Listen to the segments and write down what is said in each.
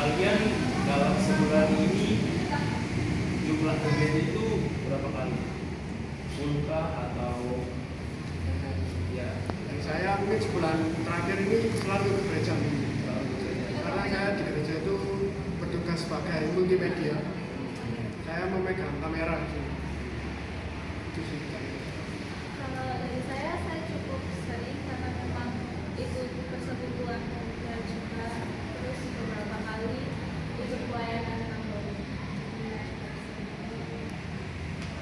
kalian dalam sebulan ini jumlah ke gereja itu berapa kali? Full kah atau ya? Dan saya mungkin sebulan terakhir ini selalu ke gereja karena saya di gereja itu bertugas sebagai multimedia. Saya memegang kamera di sini. Itu sih. Kalau dari saya cukup sering karena memang itu persekutuan dan juga terus beberapa kali ikut pelayanan baru.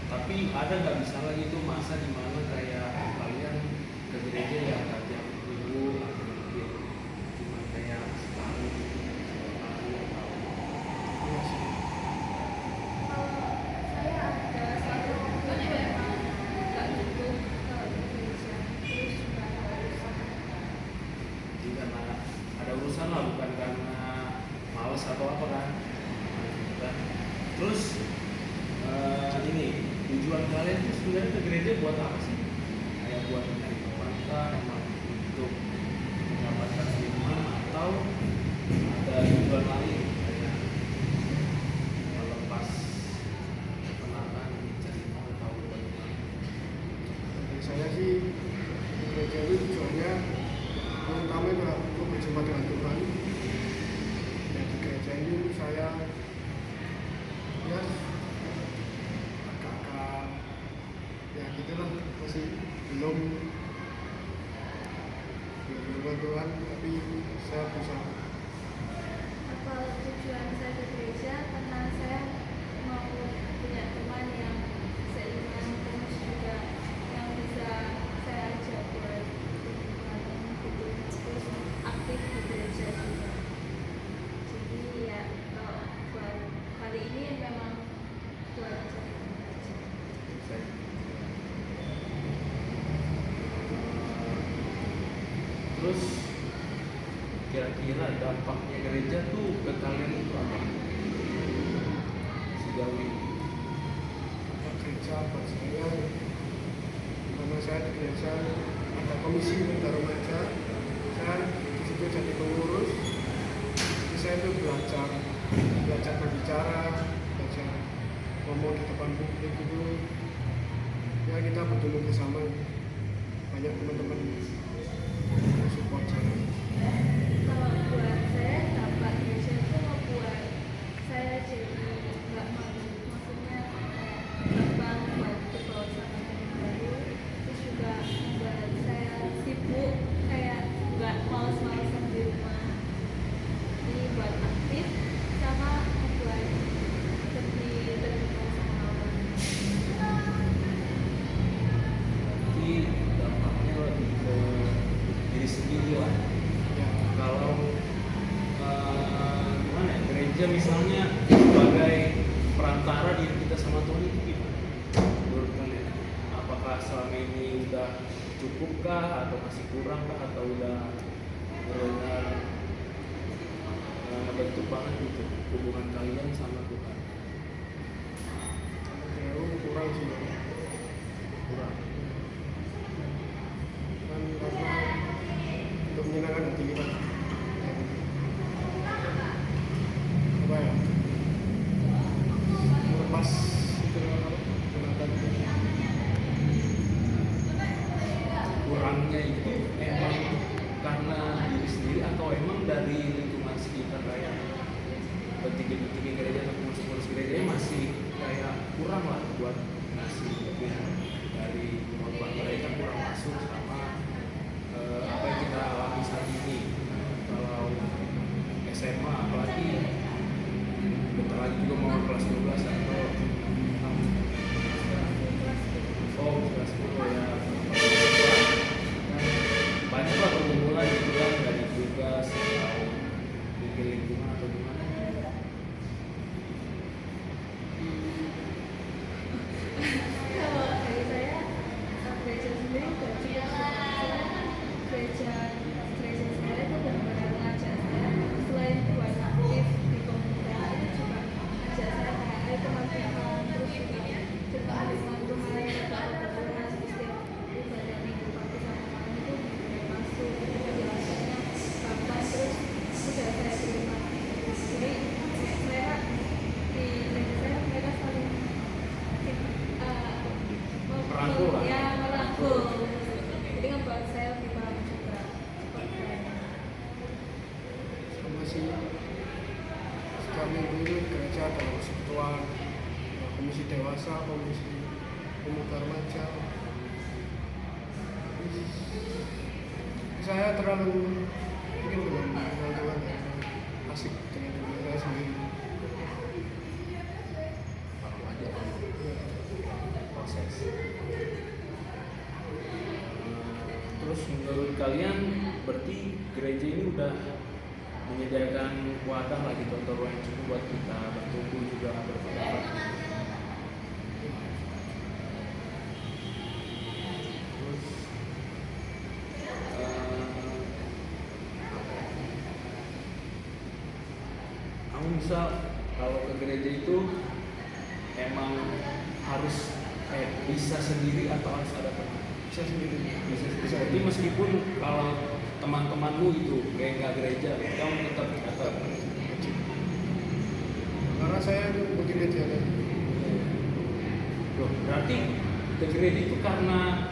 Tapi ada nggak misalnya gitu masa di mana kayak kalian ke gereja ya tiap minggu atau mungkin cuma kayak setahun atau Iya sih. Kalau saya ada satu bulan memang nggak gitu ke gereja, terus juga ada urusan. jadi karena ada urusan lah bukan karena males atau apa kan. Nah, terus ini tujuan kalian itu sebenarnya ke gereja buat apa sih? Kayak buat mencari kekuatan, emang untuk mendapatkan firman atau ada tujuan lain kayak melepas penatan cari tahu bagaimana. Dari saya sih di gereja itu tujuannya yang utama adalah untuk berjumpa dengan Tuhan. Dan di gereja ini saya ya agak-agak ya gitulah masih belum Tuhan, tapi saya berusaha. Kalau tujuan saya ke gereja karena saya mau punya teman yang seiman terus juga yang bisa saya ajak buat ikut terus aktif di gereja juga. Jadi ya kalau buat kali ini memang buat cari teman aja. Terus kira-kira dampaknya gereja tuh ke kalian itu apa? Sejauh ini. Gereja buat saya karena saya di gereja ada komisi muda remaja, saya di situ jadi pengurus. Jadi saya itu belajar berbicara, belajar ngomong di depan publik itu. Ya kita bertumbuh bersama, banyak teman-teman yang support saya. Kalau buat saya dampak gereja itu membuat saya jadi nggak malu, maksudnya gampang mau bergaul sama teman baru, terus juga membuat saya sibuk kayak nggak males-malesan di rumah. Jadi buat aktif sama membuat lebih terbuka sama orang. Jadi dampaknya lebih ke diri sendiri lah. Ya, Kalau gimana ya, gereja misalnya sebagai perantara diri kita sama Tuhan itu gimana menurut kalian? Apakah selama ini udah cukupkah atau masih kurang kah atau udah benar ngebentuk banget gitu hubungan kalian sama Tuhan? terlalu kurang sih. Kurang. Kan karena untuk menyenangkan hati kita. Apa ya? Melepas itu apa? Penatan itu. Kurangnya itu emang karena diri sendiri atau emang dari lingkungan sekitar kayak petinggi-petinggi gereja atau pengurus-pengurus gereja masih kayak kurang lah buat ngasih mungkin dari kemampuan mereka kurang masuk sama apa yang kita alami saat ini. Kalau SMA apalagi bentar lagi juga mau kelas 12 atau kelas 10 ya. Banyak lah pergumulan gitu kan dari tugas atau mungkin lingkungan atau gimana. Kalau dari saya, gereja sendiri nggak cuma gereja saya itu benar-benar ngajak saya selain buat aktif di komunitas itu juga ngajak saya kayak ayo teman-teman terus juga komisi. Setiap minggu itu di gereja ada persekutuan, komisi dewasa, komisi pemuda remaja. Saya terlalu mungkin belum kenal Tuhan ya, asik dengan diri saya sendiri. Paham aja proses. Terus menurut kalian berarti gereja ini udah menyediakan wadah lah gitu atau ruang yang cukup buat kita bertumbuh juga berpendapat. Terus kamu misal kalau ke gereja itu emang harus bisa sendiri atau harus ada teman? Bisa sendiri. Bisa. Jadi meskipun kalau teman-temanmu itu kayak nggak gereja, kamu tetap Karena saya itu multimedia kan. loh. Berarti ke gereja itu karena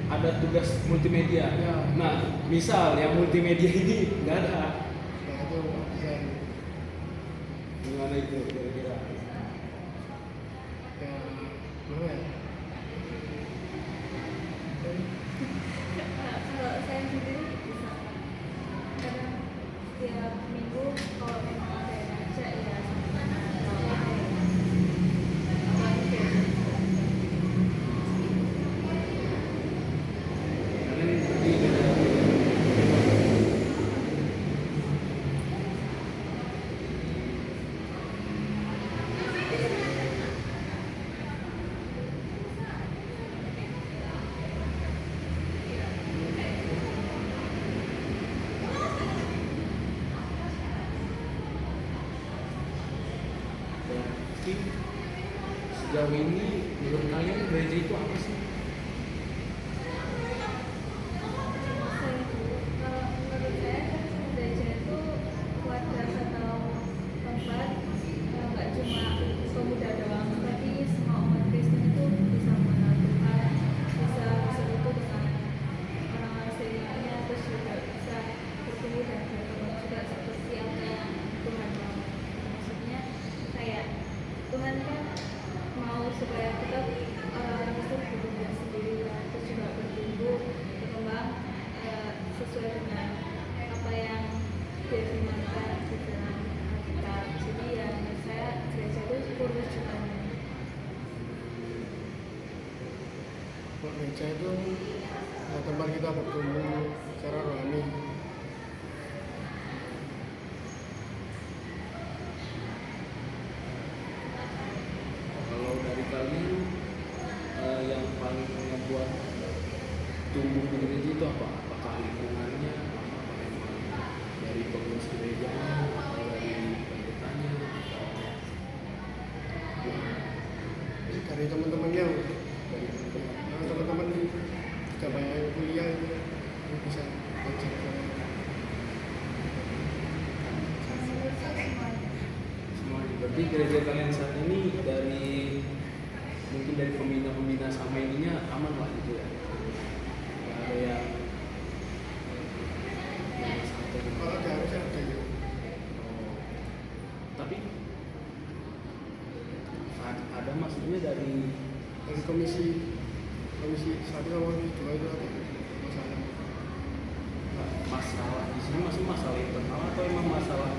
ada tugas multimedia. Ya. Nah, misal yang multimedia ini nggak ada, Nah itu bisa gimana itu kira-kira? ya mana ya? Kalau saya sendiri bisa, kadang tiap minggu kalau memang ada yang ngajak ya sama Karena ini berarti beda. Berarti sejauh ini menurut kalian gereja itu apa sih? Menurut saya gereja itu wadah atau tempat nggak cuma pemuda doang, tapi semua umat Kristen itu bisa mengenal Tuhan, bisa bersekutu dengan orang-orang seiringnya, terus juga bisa bertumbuh dan berkembang juga seperti apa yang Tuhan mau. Maksudnya kayak Tuhan kan mau supaya kita orang-orang itu bertumbuh sendiri kan, terus juga bertumbuh berkembang sesuai dengan apa yang difirmankan di dalam Alkitab. Jadi ya menurut saya gereja itu perwujudannya. Gereja itu tempat kita bertumbuh secara rohani. Kalau dari kalian yang paling membuat tumbuh di gereja itu apa? Apakah lingkungannya? Apakah memang dari pengurus gerejanya? Atau dari pendetanya? Dari teman-temannya, teman-teman juga banyak yang kuliah itu bisa belajar. Menurut saya semuanya. Semuanya. Berarti gereja kalian saat ini dari mungkin dari pembina-pembina sama ininya aman lah gitu ya? Nggak ada yang sampai Kalau ada harusnya ada ya. tapi ada maksudnya dari Dari komisi satu sama komisi dua itu ada masalah. masalah di sini masih masalah internal atau emang masalah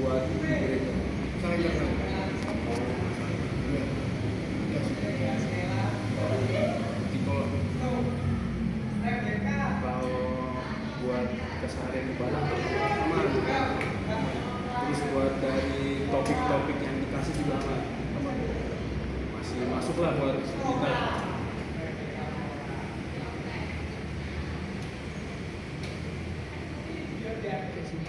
buat di gereja? Saya nggak tahu. Ya. Ya. Jadi kalau buat keseharian ibadah aman. Terus buat dari topik-topik yang dikasih juga aman. Masih masuk lah buat kita. Oke sih.